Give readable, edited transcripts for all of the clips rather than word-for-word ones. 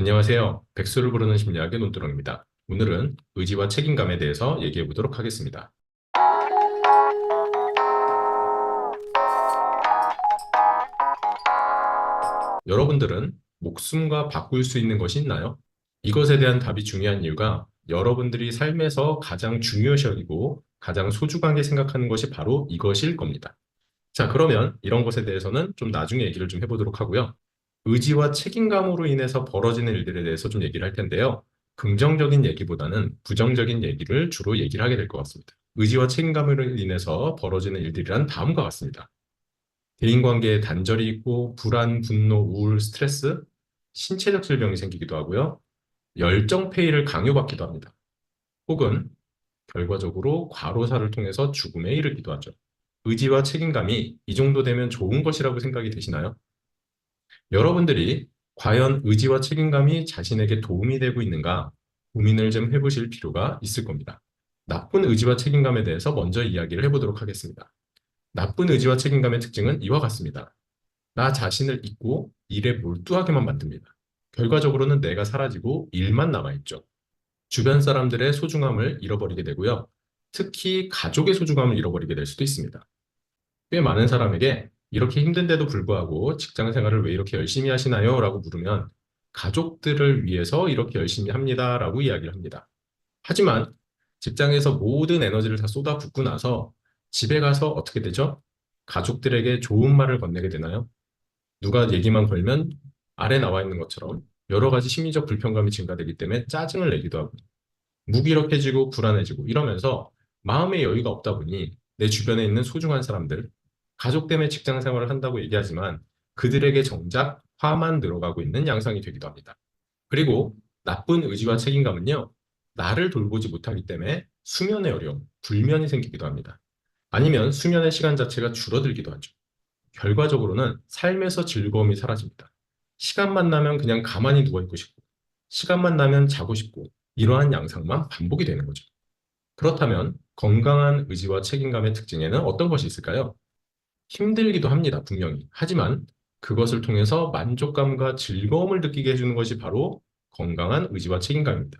안녕하세요. 백수를 부르는 심리학의 논두렁입니다. 오늘은 의지와 책임감에 대해서 얘기해 보도록 하겠습니다. 여러분들은 목숨과 바꿀 수 있는 것이 있나요? 이것에 대한 답이 중요한 이유가 여러분들이 삶에서 가장 중요시 여기고 가장 소중하게 생각하는 것이 바로 이것일 겁니다. 자, 그러면 이런 것에 대해서는 좀 나중에 얘기를 좀 해보도록 하고요. 의지와 책임감으로 인해서 벌어지는 일들에 대해서 좀 얘기를 할 텐데요. 긍정적인 얘기보다는 부정적인 얘기를 주로 얘기를 하게 될 것 같습니다. 의지와 책임감으로 인해서 벌어지는 일들이란 다음과 같습니다. 대인관계에 단절이 있고 불안, 분노, 우울, 스트레스, 신체적 질병이 생기기도 하고요. 열정 폐의를 강요받기도 합니다. 혹은 결과적으로 과로사를 통해서 죽음에 이르기도 하죠. 의지와 책임감이 이 정도 되면 좋은 것이라고 생각이 되시나요? 여러분들이 과연 의지와 책임감이 자신에게 도움이 되고 있는가 고민을 좀 해보실 필요가 있을 겁니다. 나쁜 의지와 책임감에 대해서 먼저 이야기를 해보도록 하겠습니다. 나쁜 의지와 책임감의 특징은 이와 같습니다. 나 자신을 잊고 일에 몰두하게만 만듭니다. 결과적으로는 내가 사라지고 일만 남아있죠. 주변 사람들의 소중함을 잃어버리게 되고요. 특히 가족의 소중함을 잃어버리게 될 수도 있습니다. 꽤 많은 사람에게 이렇게 힘든데도 불구하고 직장 생활을 왜 이렇게 열심히 하시나요? 라고 물으면 가족들을 위해서 이렇게 열심히 합니다. 라고 이야기를 합니다. 하지만 직장에서 모든 에너지를 다 쏟아붓고 나서 집에 가서 어떻게 되죠? 가족들에게 좋은 말을 건네게 되나요? 누가 얘기만 걸면 아래 나와 있는 것처럼 여러 가지 심리적 불편감이 증가되기 때문에 짜증을 내기도 하고 무기력해지고 불안해지고 이러면서 마음의 여유가 없다 보니 내 주변에 있는 소중한 사람들, 가족 때문에 직장 생활을 한다고 얘기하지만 그들에게 정작 화만 늘어가고 있는 양상이 되기도 합니다. 그리고 나쁜 의지와 책임감은요, 나를 돌보지 못하기 때문에 수면의 어려움, 불면이 생기기도 합니다. 아니면 수면의 시간 자체가 줄어들기도 하죠. 결과적으로는 삶에서 즐거움이 사라집니다. 시간만 나면 그냥 가만히 누워있고 싶고, 시간만 나면 자고 싶고, 이러한 양상만 반복이 되는 거죠. 그렇다면 건강한 의지와 책임감의 특징에는 어떤 것이 있을까요? 힘들기도 합니다, 분명히. 하지만 그것을 통해서 만족감과 즐거움을 느끼게 해주는 것이 바로 건강한 의지와 책임감입니다.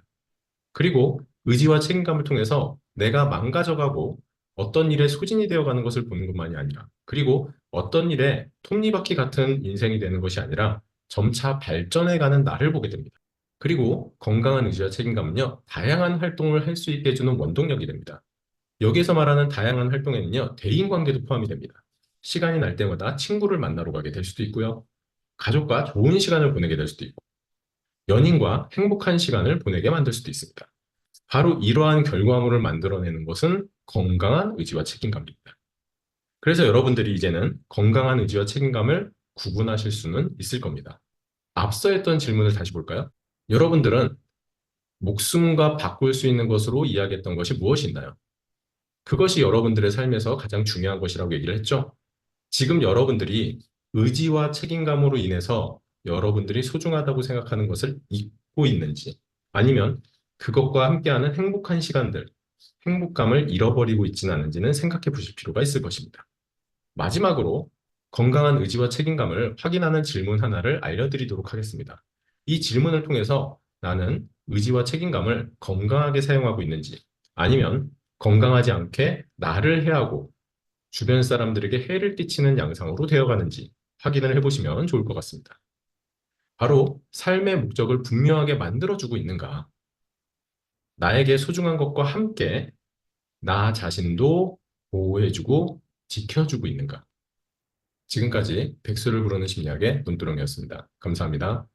그리고 의지와 책임감을 통해서 내가 망가져가고 어떤 일에 소진이 되어가는 것을 보는 것만이 아니라, 그리고 어떤 일에 톱니바퀴 같은 인생이 되는 것이 아니라 점차 발전해가는 나를 보게 됩니다. 그리고 건강한 의지와 책임감은요, 다양한 활동을 할 수 있게 해주는 원동력이 됩니다. 여기서 말하는 다양한 활동에는요, 대인관계도 포함이 됩니다. 시간이 날 때마다 친구를 만나러 가게 될 수도 있고요. 가족과 좋은 시간을 보내게 될 수도 있고, 연인과 행복한 시간을 보내게 만들 수도 있습니다. 바로 이러한 결과물을 만들어내는 것은 건강한 의지와 책임감입니다. 그래서 여러분들이 이제는 건강한 의지와 책임감을 구분하실 수는 있을 겁니다. 앞서 했던 질문을 다시 볼까요? 여러분들은 목숨과 바꿀 수 있는 것으로 이야기했던 것이 무엇이 있나요? 그것이 여러분들의 삶에서 가장 중요한 것이라고 얘기를 했죠. 지금 여러분들이 의지와 책임감으로 인해서 여러분들이 소중하다고 생각하는 것을 잊고 있는지, 아니면 그것과 함께하는 행복한 시간들, 행복감을 잃어버리고 있지는 않은지는 생각해 보실 필요가 있을 것입니다. 마지막으로 건강한 의지와 책임감을 확인하는 질문 하나를 알려드리도록 하겠습니다. 이 질문을 통해서 나는 의지와 책임감을 건강하게 사용하고 있는지, 아니면 건강하지 않게 나를 해하고 주변 사람들에게 해를 끼치는 양상으로 되어가는지 확인을 해보시면 좋을 것 같습니다. 바로 삶의 목적을 분명하게 만들어주고 있는가, 나에게 소중한 것과 함께 나 자신도 보호해주고 지켜주고 있는가. 지금까지 백수를 부르는 심리학의 논두렁이었습니다. 감사합니다.